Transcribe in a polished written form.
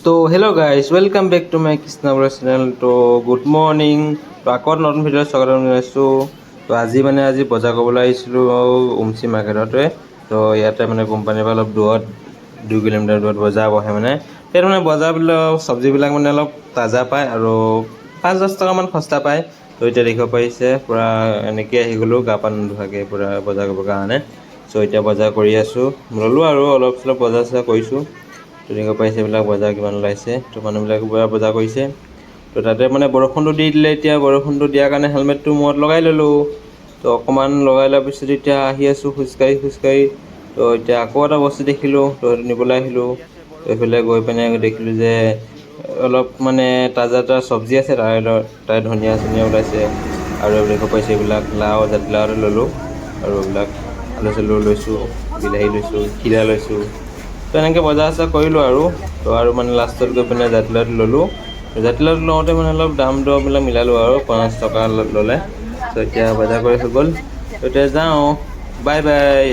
তো hello' guys welcome back to my Krishna blog channel. তো good morning. তো আকৌ নতুন ভিডিঅ'ত স্বাগতম জনাইছোঁ। তো আজি বজাৰ কৰিবলৈ আহিছিলোঁ উমচি মাৰ্কেটতে। তো ইয়াতে কোম্পানীৰ পৰা অলপ দূৰত 2 কিলোমিটাৰ দূৰত বজাৰ বহে ইয়াত বজাৰবিলাক চব্জিবিলাক অলপ তাজা পায় আৰু 5-10 টকামান সস্তা পায়। তো এতিয়া দেখিব পাৰিছে পূৰা এনেকৈ আহি গ'লোঁ গা পা নোধোৱাকৈ পূৰা বজাৰ কৰিবৰ কাৰণে। চ' এতিয়া বজাৰ কৰি আছোঁ, ল'লোঁ আৰু অলপ চলপ বজাৰ চজাৰ কৰিছোঁ। তো দেখিব পাৰিছে এইবিলাক বজাৰ কিমান ওলাইছে। তো মানুহবিলাকে পূৰা বজাৰ কৰিছে। তো তাতে বৰষুণটো দি দিলে, এতিয়া বৰষুণটো দিয়াৰ কাৰণে হেলমেটটো মূৰত লগাই ল'লোঁ। তো অকণমান লগাই লোৱাৰ পিছত এতিয়া আহি আছোঁ খোজকাঢ়ি। তো এতিয়া আকৌ এটা বস্তু দেখিলোঁ, তো সেইটো নিবলৈ আহিলোঁ। তো এইফালে গৈ পিনে দেখিলোঁ যে অলপ তাজা চব্জি আছে, তাৰে ধনিয়া চনিয়া ওলাইছে। আৰু দেখিব পাইছে এইবিলাক লাও, জাতিলাও ল'লোঁ। আৰু এইবিলাক আলু চালু লৈছোঁ, বিলাহী লৈছোঁ, খিৰা লৈছোঁ। তো এনেকৈ বজাৰ চজাৰ কৰিলোঁ আৰু। তো আৰু লাষ্টত গৈ পিনে জাতিলাওটো ল'লোঁ। জাতিলাওটো লওঁতে অলপ দাম দৰবিলাক মিলালোঁ আৰু 50 টকা ল'লে। তো এতিয়া বজাৰ কৰি হৈ গ'ল। তো এতিয়া যাওঁ, বাই বাই।